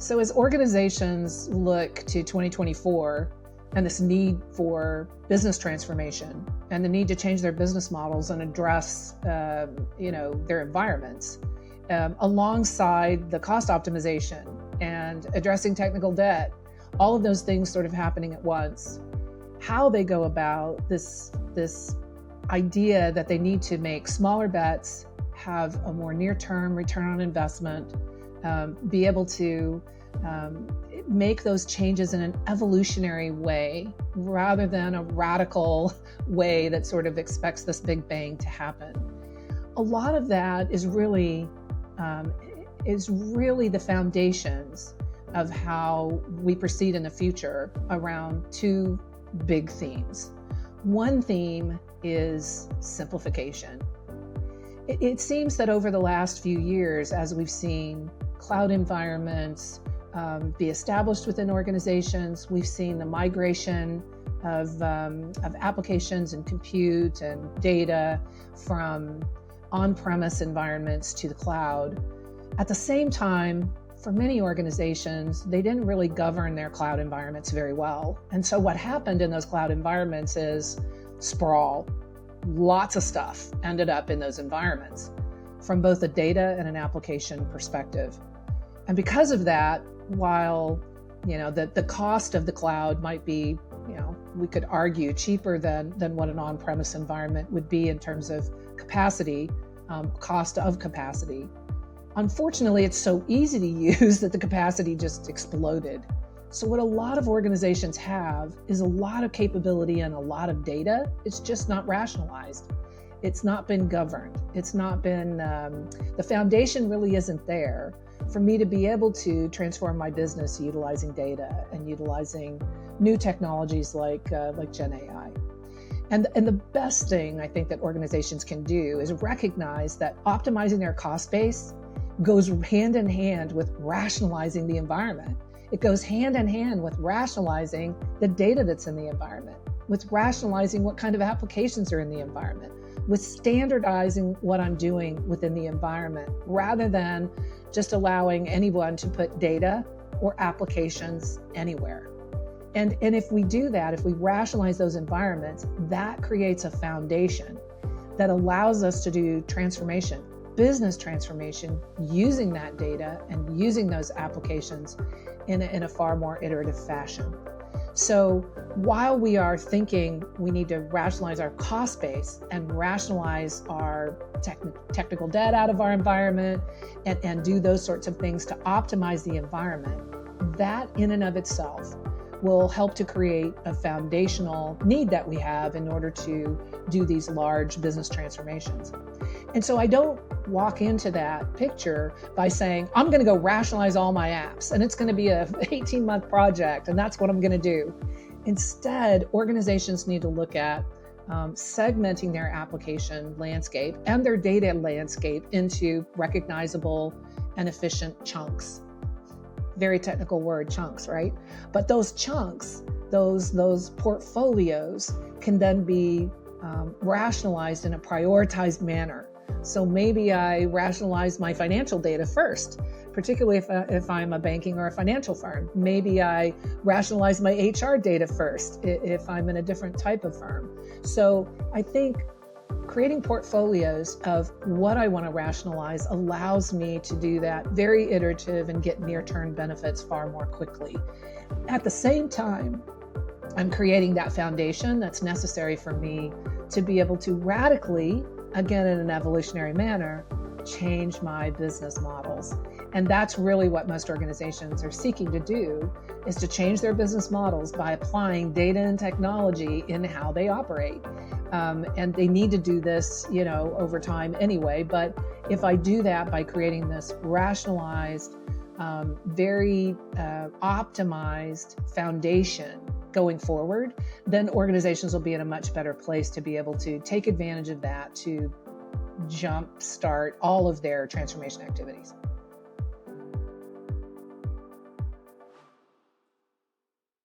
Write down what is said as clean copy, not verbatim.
So as organizations look to 2024 and this need for business transformation and the need to change their business models and address, their environments, alongside the cost optimization and addressing technical debt, all of those things sort of happening at once, how they go about this idea that they need to make smaller bets, have a more near-term return on investment, be able to make those changes in an evolutionary way rather than a radical way that sort of expects this big bang to happen. A lot of that is really the foundations of how we proceed in the future around two big themes. One theme is simplification. It seems that over the last few years, as we've seen cloud environments be established within organizations, we've seen the migration of applications and compute and data from on-premise environments to the cloud. At the same time, for many organizations, they didn't really govern their cloud environments very well. And so what happened in those cloud environments is sprawl. Lots of stuff ended up in those environments from both a data and an application perspective. And because of that, while the cost of the cloud might be, we could argue cheaper than what an on-premise environment would be in terms of capacity, cost of capacity. Unfortunately, it's so easy to use that the capacity just exploded. So what a lot of organizations have is a lot of capability and a lot of data. It's just not rationalized. It's not been governed. It's not been, the foundation really isn't there for me to be able to transform my business utilizing data and utilizing new technologies like Gen AI. And the best thing I think that organizations can do is recognize that optimizing their cost base goes hand in hand with rationalizing the environment. It goes hand in hand with rationalizing the data that's in the environment, with rationalizing what kind of applications are in the environment, with standardizing what I'm doing within the environment, rather than just allowing anyone to put data or applications anywhere. And if we do that, if we rationalize those environments, that creates a foundation that allows us to do transformation, business transformation, using that data and using those applications in a far more iterative fashion. So while we are thinking we need to rationalize our cost base and rationalize our technical debt out of our environment and do those sorts of things to optimize the environment, that in and of itself will help to create a foundational need that we have in order to do these large business transformations. And so I don't walk into that picture by saying, I'm going to go rationalize all my apps and it's going to be a 18-month project and that's what I'm going to do. Instead, organizations need to look at segmenting their application landscape and their data landscape into recognizable and efficient chunks. Very technical word, chunks, right? But those chunks, those portfolios can then be rationalized in a prioritized manner. So maybe I rationalize my financial data first, particularly if I'm a banking or a financial firm. Maybe I rationalize my HR data first if I'm in a different type of firm. So I think creating portfolios of what I want to rationalize allows me to do that very iterative and get near-term benefits far more quickly. At the same time, I'm creating that foundation that's necessary for me to be able to radically, again in an evolutionary manner, change my business models. And that's really what most organizations are seeking to do, is to change their business models by applying data and technology in how they operate. And they need to do this, over time anyway. But if I do that by creating this rationalized, very optimized foundation going forward, then organizations will be in a much better place to be able to take advantage of that to jumpstart all of their transformation activities.